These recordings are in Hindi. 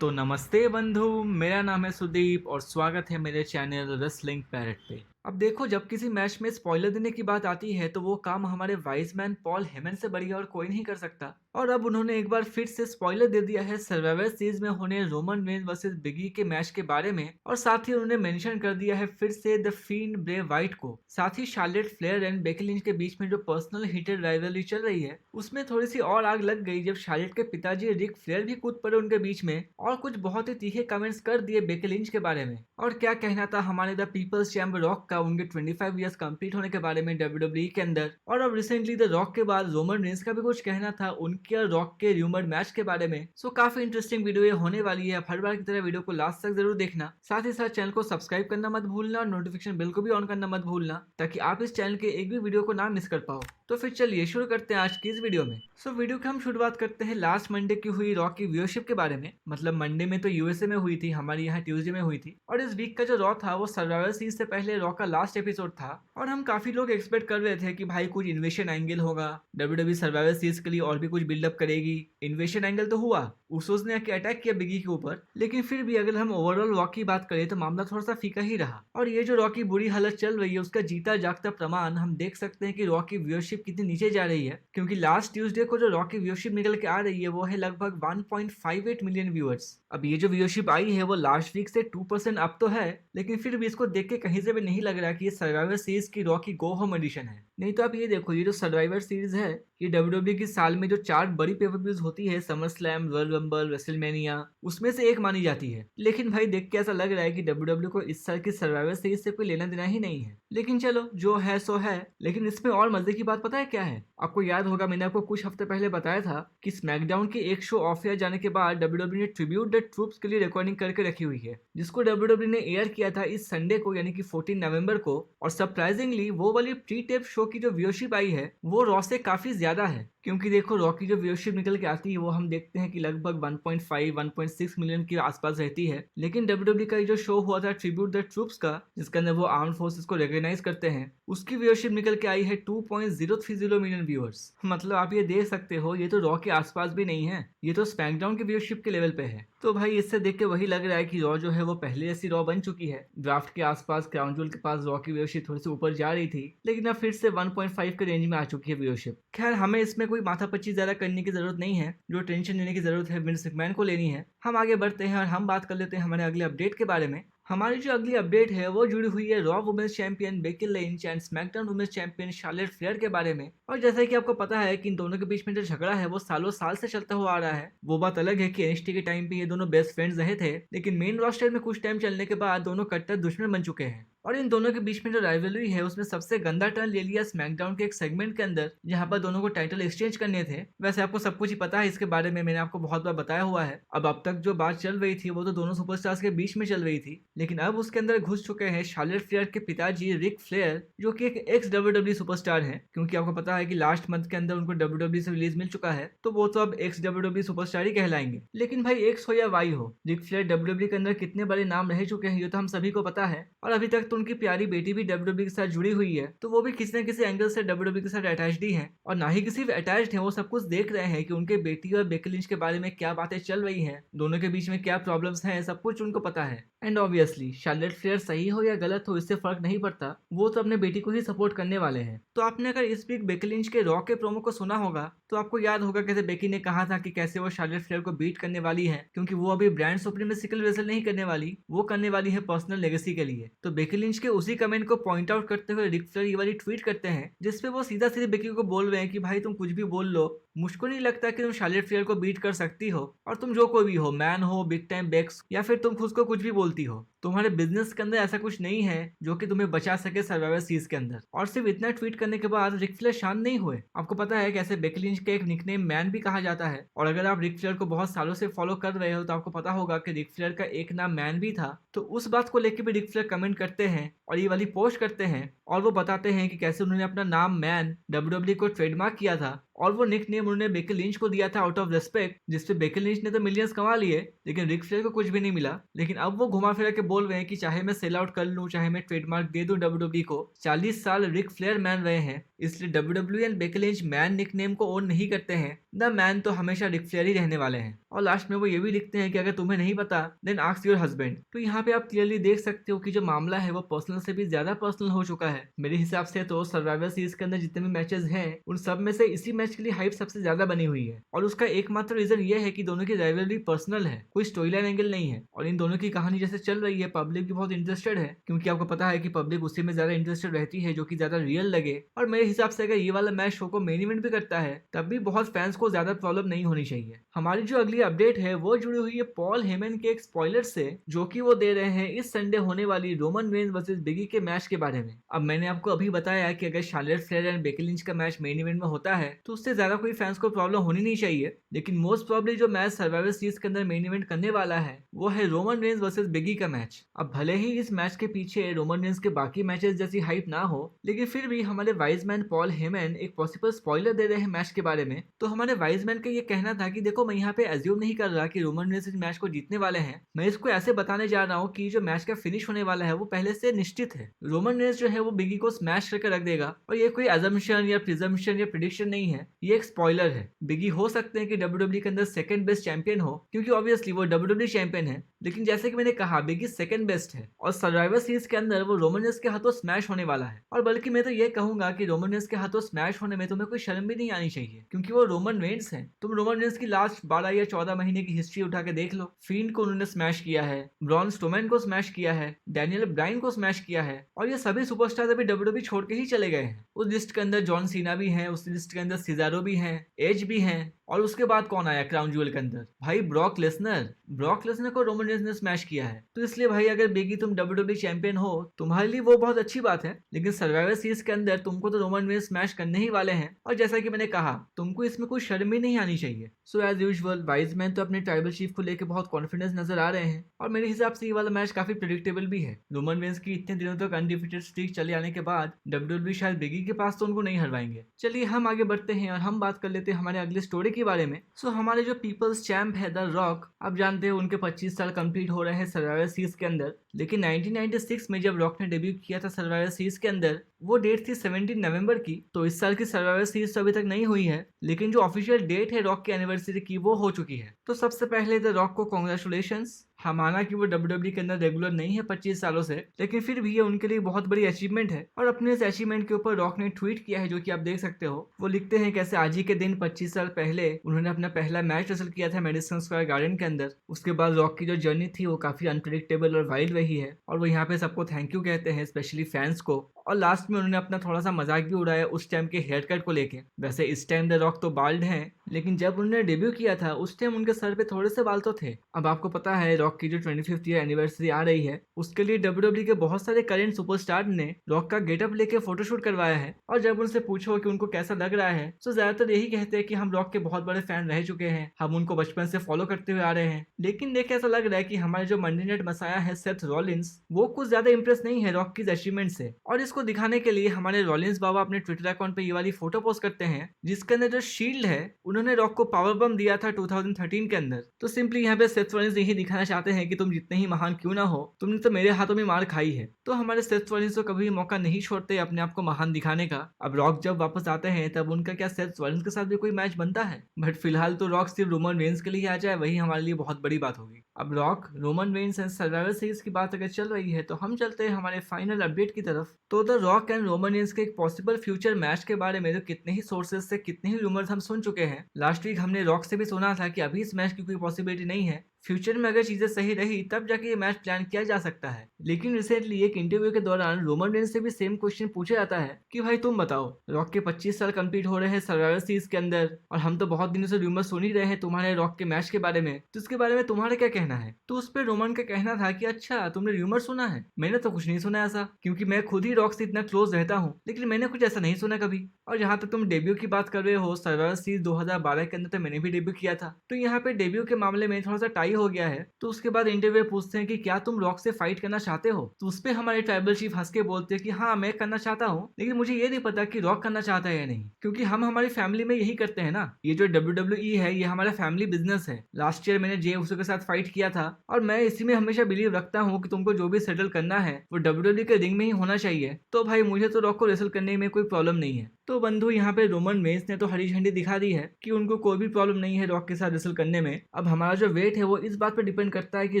तो नमस्ते बंधु, मेरा नाम है सुदीप और स्वागत है मेरे चैनल रेसलिंग पैरेट पे। अब देखो, जब किसी मैच में स्पॉइलर देने की बात आती है तो वो काम हमारे वाइज मैन पॉल हेमन से बढ़िया और कोई नहीं कर सकता। और अब उन्होंने एक बार फिर से स्पॉइलर दे दिया है सर्वाइवर सीरीज में होने रोमन रेन वर्सेस बिगी के मैच के बारे में, और साथ ही उन्होंने मेंशन कर दिया है फिर से द फील्ड ब्रे वाइट को। साथ ही Charlotte Flair and Becky Lynch के बीच में जो पर्सनल हीटेड राइवलरी चल रही है उसमें थोड़ी सी और आग लग गई जब शार्लेट के पिताजी रिक फ्लेयर भी कूद पड़े उनके बीच में और कुछ बहुत ही तीखे कमेंट्स कर दिए बेकी लिंच के बारे में। और क्या कहना था हमारे द पीपल्स चैंप रॉक का उनके 25 इयर्स कंप्लीट होने के बारे में डब्ल्यूडब्ल्यूई के अंदर। और अब रिसेंटली द रॉक के बाद रोमन रेंस का भी कुछ कहना था उनके और रॉक के र्यूमर्ड मैच के बारे में। सो काफी इंटरेस्टिंग वीडियो ये होने वाली है। हर बार की तरह वीडियो को लास्ट तक जरूर देखना, साथ ही साथ चैनल को सब्सक्राइब करना मत भूलना और नोटिफिकेशन बेल को भी ऑन करना मत भूलना ताकि आप इस चैनल के एक भी वीडियो को ना मिस कर पाओ। तो फिर चलिए शुरू करते हैं आज की इस वीडियो में। वीडियो की हम शुरुआत करते हैं लास्ट मंडे की हुई रॉ की व्यूअरशिप के बारे में। मतलब मंडे में तो यूएसए में हुई थी, हमारी यहाँ ट्यूसडे में हुई थी। और इस वीक का जो रॉ था वो सर्वाइवर सीरीज से पहले रॉ का लास्ट एपिसोड था और हम काफी लोग एक्सपेक्ट कर रहे थे कि भाई कुछ इन्वेशन एंगल होगा, डब्ल्यूडब्ल्यूई सर्वाइवर सीरीज के लिए और भी कुछ बिल्डअप करेगी। इन्वेशन एंगल तो हुआ, उसोस ने आके अटैक किया बिगी के ऊपर, लेकिन फिर भी अगर हम ओवरऑल रॉ की बात करें तो मामला थोड़ा सा फीका ही रहा। और ये जो रॉ की बुरी हालत चल रही है उसका जीता जागता प्रमाण हम देख सकते हैं कि रॉ की व्यूअरशिप कितनी नीचे जा रही है। क्योंकि लास्ट ट्यूसडे को जो रॉ की व्यूअरशिप निकल के आ रही है वो है लगभग 1.58 मिलियन व्यूअर्स। अब ये जो व्यूअरशिप आई है वो लास्ट वीक से 2% अप तो है, लेकिन फिर भी इसको देख के कहीं से भी नहीं लग रहा कि ये सर्वाइवर सीरीज की रॉ की गो होम एडिशन है। नहीं तो आप ये देखो, ये जो सर्वाइवर सीरीज है ये डब्ल्यूडब्ल्यूई की साल में जो 4 बड़ी पेपर होती है, summer slam, royal rumble, WrestleMania, उसमें से एक मानी जाती है। लेकिन भाई देख के ऐसा लग रहा है कि डब्ल्यूडब्ल्यूई को इस साल की सर्वाइवर सीरीज से कोई लेना देना ही नहीं है। लेकिन चलो जो है सो है। लेकिन इसमें और मजे की बात पता है क्या है? आपको याद होगा मैंने आपको कुछ हफ्ते पहले बताया था कि स्मैकडाउन के एक शो ऑफ एयर जाने के बाद डब्ल्यूडब्ल्यूई ने ट्रिब्यूट द ट्रूप्स के लिए रिकॉर्डिंग करके रखी हुई है, जिसको डब्ल्यूडब्ल्यूई ने एयर किया था इस संडे को यानी कि 14 नवंबर को। और सरप्राइजिंगली वो वाली प्री टेप शो की जो व्यूअरशिप आई है वो रॉ से काफी ज्यादा है। क्योंकि देखो रॉ की जो व्यूअरशिप निकल के आती है वो हम देखते हैं कि लगभग 1.5-1.6 मिलियन के आसपास रहती है। लेकिन डब्ल्यूडब्ल्यूई का जो शो हुआ था ट्रिब्यूट द ट्रूप्स का, जिसके अंदर वो आर्म फोर्सेस को रिकॉग्नाइज करते हैं, उसकी व्यूअरशिप निकल के आई है 2.030 मिलियन व्यूअर्स। मतलब आप ये देख सकते हो ये तो रॉ के आसपास भी नहीं है, ये तो स्मैकडाउन के व्यूअरशिप के लेवल पे है। तो भाई इससे देख के वही लग रहा है कि रॉ जो है वो पहले जैसी रॉ बन चुकी है। ड्राफ्ट के आसपास, क्राउन जूल के पास रॉ की व्यूअरशिप थोड़ी सी ऊपर जा रही थी, लेकिन अब फिर से 1.5 के रेंज में आ चुकी है व्यूअरशिप। खैर हमें इसमें कोई माथापच्ची ज्यादा करने की जरूरत नहीं है, जो टेंशन लेने की जरूरत है विंस मैकमैन को लेनी है। हम आगे बढ़ते हैं और हम बात कर लेते हैं हमारे अगले अपडेट के बारे में। हमारी जो अगली अपडेट है वो जुड़ी हुई है Raw women's champion Becky Lynch and SmackDown women's champion Charlotte Flair के बारे में। और जैसा कि आपको पता है कि इन दोनों के बीच में जो झगड़ा है वो सालों साल से चलता हुआ आ रहा है। वो बात अलग है कि एनएक्सटी के टाइम पे ये दोनों बेस्ट फ्रेंड्स रहे थे, लेकिन मेन रोस्टर में कुछ टाइम चलने के बाद दोनों कट्टर दुश्मन बन चुके हैं। और इन दोनों के बीच में जो राइवलरी है उसमें सबसे गंदा टर्न ले लिया स्मैकडाउन के एक सेगमेंट के अंदर, जहां पर दोनों को टाइटल एक्सचेंज करने थे। वैसे आपको सब कुछ ही पता है इसके बारे में, मैंने आपको बहुत बार बताया हुआ है। अब तक जो बात चल रही थी वो तो दोनों सुपरस्टार्स के बीच में चल रही थी, लेकिन अब उसके अंदर घुस चुके हैं शार्लेट फ्लेयर के पिताजी रिक फ्लेयर, जो कि एक एक्स डब्ल्यूडब्ल्यूई सुपरस्टार है। क्योंकि आपको पता है कि लास्ट मंथ के अंदर उनको डब्ल्यूडब्ल्यूई से रिलीज मिल चुका है, तो वो तो अब एक्स डब्ल्यूडब्ल्यूई सुपरस्टार ही कहलाएंगे। लेकिन भाई एक्स हो या वाई हो, रिक फ्लेयर डब्ल्यूडब्ल्यूई के अंदर कितने बड़े नाम रह चुके हैं ये तो हम सभी को पता है। और अभी तक तो उनकी प्यारी बेटी भी डब्ल्यूडब्ल्यूई के साथ जुड़ी हुई है, तो वो भी किसी न किसी एंगल से डब्ल्यूडब्ल्यूई के साथ अटैच्ड ही है। और ना ही किसी अटैच्ड है, वो सब कुछ देख रहे हैं कि उनके बेटी और बेकी लिंच के बारे में क्या बातें चल रही हैं, दोनों के बीच में क्या प्रॉब्लम्स हैं, सब कुछ उनको पता है। एंड ऑब्वियसली शार्लेट फ्लेयर सही हो या गलत हो इससे फर्क नहीं पड़ता, वो तो अपने बेटी को ही सपोर्ट करने वाले हैं। तो आपने अगर इस वीक बेकी लिंच के रॉ के प्रोमो को सुना होगा तो आपको याद होगा कैसे बेकी ने कहा था कि कैसे वो शार्लेट फ्लेयर को बीट करने वाली है, क्योंकि वो अभी ब्रांड सुप्रीमेसी रेसल नहीं करने वाली, वो करने वाली है पर्सनल लेगेसी के लिए। तो बेकी लिंच के उसी कमेंट को पॉइंट आउट करते हुए रिक फ्लेयर ये वाली ट्वीट करते हैं, जिसपे वो सीधा सीधे बेकी को बोल रहे हैं कि भाई तुम कुछ भी बोल लो, मुझको नहीं लगता कि तुम शार्लेट फ्लेयर को बीट कर सकती हो। और तुम जो कोई भी हो, मैन हो, बिग टाइम बेक्स, या फिर तुम खुद को कुछ भी बोलती हो, तुम्हारे बिजनेस के अंदर ऐसा कुछ नहीं है जो कि तुम्हें बचा सके सर्वाइवर सीरीज के अंदर। और सिर्फ इतना ट्वीट करने के बाद रिक फ्लेयर शांत नहीं हुए। आपको पता है कैसे बेकी लिंच के एक निकनेम मैन भी कहा जाता है, और अगर आप रिक फ्लेयर को बहुत सालों से फॉलो कर रहे हो तो आपको पता होगा कि रिक फ्लेयर का एक नाम मैन भी था। तो उस बात को लेकर भी रिक फ्लेयर कमेंट करते हैं और ये वाली पोस्ट करते हैं, और वो बताते हैं कि कैसे उन्होंने अपना नाम मैन डब्ल्यूडब्ल्यूई को ट्रेडमार्क किया था, और वो निकनेम उन्होंने बेकी लिंच को दिया था आउट ऑफ रिस्पेक्ट, जिसपे बेकी लिंच ने तो मिलियंस कमा लिए लेकिन रिक फ्लेयर को कुछ भी नहीं मिला। लेकिन अब वो घुमा फिरा के बोल रहे हैं कि चाहे मैं सेल आउट कर लूं, चाहे मैं ट्रेडमार्क दे दूं डब्ल्यूडब्ल्यूई को, 40 साल रिक फ्लेयर मैन रहे हैं इसलिए WWE and Becky lynch man nickname को ओन नहीं करते हैं। द मैन तो हमेशा रिक फ्लेयर ही रहने वाले हैं। और लास्ट में वो ये भी लिखते हैं कि अगर तुम्हें नहीं पता देन आस्क योर हस्बैंड। तो यहाँ पे आप क्लियरली देख सकते हो कि जो मामला है वो पर्सनल से भी ज्यादा पर्सनल हो चुका है। मेरे हिसाब से तो सर्वाइवर सीरीज के अंदर जितने भी मैचेस हैं उन सब में से इसी मैच के लिए हाइप सबसे ज्यादा बनी हुई है। और उसका एकमात्र रीजन ये है कि दोनों की राइवलरी पर्सनल है, कोई स्टोरी लाइन एंगल नहीं है। और इन दोनों की कहानी जैसे चल रही है पब्लिक भी बहुत इंटरेस्टेड है, क्योंकि आपको पता है कि पब्लिक उसी में ज्यादा इंटरेस्टेड रहती है जो कि ज्यादा रियल लगे। और मेरे हिसाब से अगर ये वाला मैच शो को मेन इवेंट भी करता है तब भी बहुत फैंस को ज्यादा प्रॉब्लम नहीं होनी चाहिए। हमारी जो अगली अपडेट है वो जुड़ी हुई है पॉल हेमन के एक स्पॉइलर से, जो कि वो दे रहे हैं इस संडे होने वाली रोमन रेंज वर्सेस बिगी के मैच के बारे में। अब मैंने आपको अभी बताया कि अगर Charlotte Flair and Becky lynch का मैच मेन इवेंट में होता है तो उससे ज्यादा कोई फैंस को प्रॉब्लम होनी नहीं चाहिए। लेकिन मोस्ट प्रॉब्ली जो मैच सर्वाइवर सीरीज के अंदर मेन इवेंट करने वाला है वो है रोमन रेंज वर्सेस बिगी का मैच। अब भले ही इस मैच के पीछे रोमन रेंज के बाकी मैचेस जैसी हाइप ना हो, लेकिन फिर भी हमारे वाइज मैन पॉल हेमन एक पॉसिबल स्पॉइलर दे रहे हैं मैच के बारे में। तो हमारे वाइज मैन का ये कहना था कि देखो, मैं यहाँ पे एज्यूम नहीं कर रहा कि रोमन रेंज इस मैच को जीतने वाले हैं, मैं इसको ऐसे बताने जा रहा हूँ कि जो मैच का फिनिश होने वाला है वो पहले से निश्चित है। रोमन रेंज जो है वो बिगी को स्मैश करके रख देगा। और ये कोई अजम्पशन या प्रिजम्पशन या प्रिडिक्शन नहीं है, ये एक स्पॉइलर है। बिगी हो सकते हैं कि WWE के अंदर सेकंड बेस्ट चैंपियन हो, क्योंकि ऑब्वियसली वो WWE चैंपियन है, लेकिन जैसे कि मैंने कहा बिगी सेकंड बेस्ट है। और सर्वाइवर सीरीज के अंदर वो रोमन रेंज के हाथों स्मैश होने वाला है। और बल्कि मैं तो ये कहूंगा कि रोमन रेंज के हाथों स्मैश होने में तुम्हें कोई शर्म भी नहीं आनी चाहिए, क्योंकि वो रोमन रेंज है। तुम रोमन रेंज की लास्ट 12 या 14 महीने की हिस्ट्री उठा के देख लो। फील्ड को उन्होंने स्मैश किया है, ब्रॉन स्ट्रोमैन को स्मैश किया है, डैनियल ब्रायन को स्मैश किया है, और ये सभी सुपरस्टार अभी WWE छोड़ के ही चले गए हैं। उस लिस्ट के अंदर जॉन सीना भी है, उस लिस्ट के अंदर सिजारो भी है, एज भी है, और उसके बाद कौन आया क्राउन ज्वेल के अंदर? भाई ब्रॉक लेसनर को रोमन रेंज ने स्मैश किया है। तो इसलिए भाई अगर बिगी तुम WWE चैंपियन हो तुम्हारे लिए वो बहुत अच्छी बात है, लेकिन सर्वाइवर सीरीज के अंदर तुमको तो रोमन रेंज स्मैश करने ही वाले हैं। और जैसा कि मैंने कहा तुमको इसमें कोई शर्म ही नहीं आनी चाहिए। So as usual wise man तो अपने ट्राइबल चीफ को लेकर बहुत कॉन्फिडेंस नजर आ रहे हैं, और मेरे हिसाब से ये वाला मैच काफी प्रिडिक्टेबल भी है। रोमन रेंज की इतने दिनों तक अनडिफिटेड स्ट्रीक चले आने के बाद WWE शायद बिगी के पास तो उनको नहीं हरवाएंगे। चलिए हम आगे बढ़ते हैं और हम बात कर लेते हैं हमारे अगले स्टोरी के बारे में। सो हमारे जो पीपल्स चैंप है द रॉक, आप जानते हैं उनके 25 साल कंप्लीट हो रहे हैं सर्वाइवर सीरीज के अंदर। लेकिन 1996 में जब रॉक ने डेब्यू किया था सर्वाइवर सीरीज के अंदर, वो डेट थी 17 नवंबर की। तो इस साल की सर्वाइवर सीरीज तो अभी तक नहीं हुई है, लेकिन जो ऑफिशियल डेट है रॉक की एनिवर्सरी की वो हो चुकी है। तो सबसे पहले द रॉक को कॉन्ग्रेचुलेशंस। हम माना कि वो WWE के अंदर रेगुलर नहीं है 25 सालों से, लेकिन फिर भी ये उनके लिए बहुत बड़ी अचीवमेंट है। और अपने इस अचीवमेंट के ऊपर रॉक ने ट्वीट किया है, जो कि आप देख सकते हो। वो लिखते हैं कैसे आज ही के दिन 25 साल पहले उन्होंने अपना पहला मैच रेसल किया था मैडिसन स्क्वायर गार्डन के अंदर। उसके बाद रॉक की जो जर्नी थी वो काफी अनप्रेडिक्टेबल और वाइल्ड रही है, और वो यहाँ पे सबको थैंक यू कहते हैं, स्पेशली फैंस को। और लास्ट में उन्होंने अपना थोड़ा सा मजाक भी उड़ाया उस टाइम के हेयर कट को लेके। वैसे इस टाइम द रॉक तो बाल्ड हैं, लेकिन जब उन्होंने डेब्यू किया था उस टाइम उनके सर पे थोड़े से बाल तो थे। अब आपको पता है रॉक की जो 25th ईयर एनिवर्सरी आ रही है, उसके लिए WWE के बहुत सारे करेंट सुपरस्टार ने रॉक का गेटअप लेके फोटोशूट करवाया है। और जब उनसे पूछो कि उनको कैसा लग रहा है, तो ज्यादातर यही कहते हैं कि हम रॉक के बहुत बड़े फैन रह चुके हैं, हम उनको बचपन से फॉलो करते हुए आ रहे हैं। लेकिन देख ऐसा लग रहा है कि हमारे जो मंडे नाइट मसाया है सेथ रॉलिंस, वो कुछ ज्यादा इंप्रेस नहीं है रॉक की अचीवमेंट से। और इसको दिखाने के लिए हमारे रॉलिंस बाबा अपने ट्विटर अकाउंट पे ये वाली फोटो पोस्ट करते हैं, जिसके अंदर जो शील्ड है उन्होंने रॉक को पावर बम दिया था 2013 के अंदर। तो सिंपली यहाँ पे सेथ रॉलिंस यही दिखाना चाहते हैं कि तुम जितने ही महान क्यों ना हो, तुमने तो मेरे हाथों में मार खाई है। तो हमारे सेथ रॉलिंस तो कभी मौका नहीं छोड़ते अपने आप को महान दिखाने का। अब रॉक जब वापस आते हैं तब उनका क्या सेथ रॉलिंस के साथ भी कोई मैच बनता है? बट फिलहाल तो रॉक सिर्फ रोमन रेंस के लिए आ जाए, वही हमारे लिए बहुत बड़ी बात होगी। अब rock, Roman Reigns and survivor series की बात अगर चल रही है तो हम चलते हैं हमारे फाइनल अपडेट की तरफ। तो the rock and Roman Reigns के एक पॉसिबल फ्यूचर मैच के बारे में तो कितने ही सोर्सेज से कितने ही रूमर्स हम सुन चुके हैं। लास्ट वीक हमने रॉक से भी सुना था कि अभी इस मैच की कोई पॉसिबिलिटी नहीं है, फ्यूचर में अगर चीजें सही रही तब जाके ये मैच प्लान किया जा सकता है। लेकिन रिसेंटली एक इंटरव्यू के दौरान रोमन रेंस से भी सेम क्वेश्चन पूछा जाता है कि भाई तुम बताओ, रॉक के 25 साल कंप्लीट हो रहे हैं सर्वाइवर सीरीज के अंदर, और हम तो बहुत दिनों से रूमर सुन ही रहे हैं तुम्हारे रॉक के मैच के बारे में, तो इसके बारे में तुम्हारा क्या कहना है? तो उस पर रोमन का कहना था कि अच्छा तुमने रूमर सुना है, मैंने तो कुछ नहीं सुना ऐसा, क्योंकि मैं खुद ही रॉक से इतना क्लोज रहता हूँ, लेकिन मैंने कुछ ऐसा नहीं सुना कभी। और जहाँ तक तुम डेब्यू की बात कर रहे हो, सर्वाइवर सीरीज 2012 के अंदर तो मैंने भी डेब्यू किया था, तो यहाँ पे डेब्यू के मामले में थोड़ा सा टाई हो गया है। तो उसके बाद इंटरव्यू पूछते हैं कि क्या तुम रॉक से फाइट करना चाहते हो, तो उस पे हमारे ट्राइबल चीफ हंस के बोलते हैं कि हाँ मैं करना चाहता हूँ, लेकिन मुझे ये नहीं पता कि रॉक करना चाहता है या नहीं, क्योंकि हम हमारी फैमिली में यही करते हैं ना। ये जो WWE है ये हमारा फैमिली बिजनेस है। लास्ट ईयर मैंने जे उसके साथ फाइट किया था, और मैं इसी में हमेशा बिलीव रखता हूँ कि तुमको जो भी सेटल करना है वो WWE के रिंग में ही होना चाहिए। तो भाई मुझे तो रॉक को रेसल करने में कोई प्रॉब्लम नहीं है। तो बंधु यहाँ पे रोमन रेंस ने तो हरी झंडी दिखा दी है कि उनको कोई भी प्रॉब्लम नहीं है रॉक के साथ रेसल करने में। अब हमारा जो वेट है वो इस बात पर डिपेंड करता है कि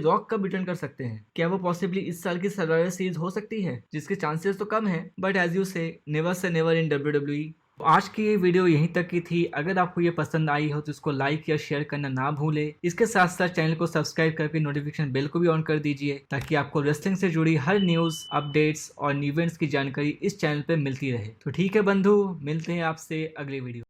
रॉक कब रिटर्न कर सकते हैं। क्या वो पॉसिबली इस साल की सर्वाइवर सीरीज हो सकती है, जिसके चांसेस तो कम है, बट एज यू से नेवर इन WWE। तो आज की ये वीडियो यहीं तक की थी। अगर आपको ये पसंद आई हो तो इसको लाइक या शेयर करना ना भूलें। इसके साथ साथ चैनल को सब्सक्राइब करके नोटिफिकेशन बेल को भी ऑन कर दीजिए, ताकि आपको रेसलिंग से जुड़ी हर न्यूज़, अपडेट्स और इवेंट्स की जानकारी इस चैनल पे मिलती रहे। तो ठीक है बंधु, मिलते हैं आपसे अगली वीडियो।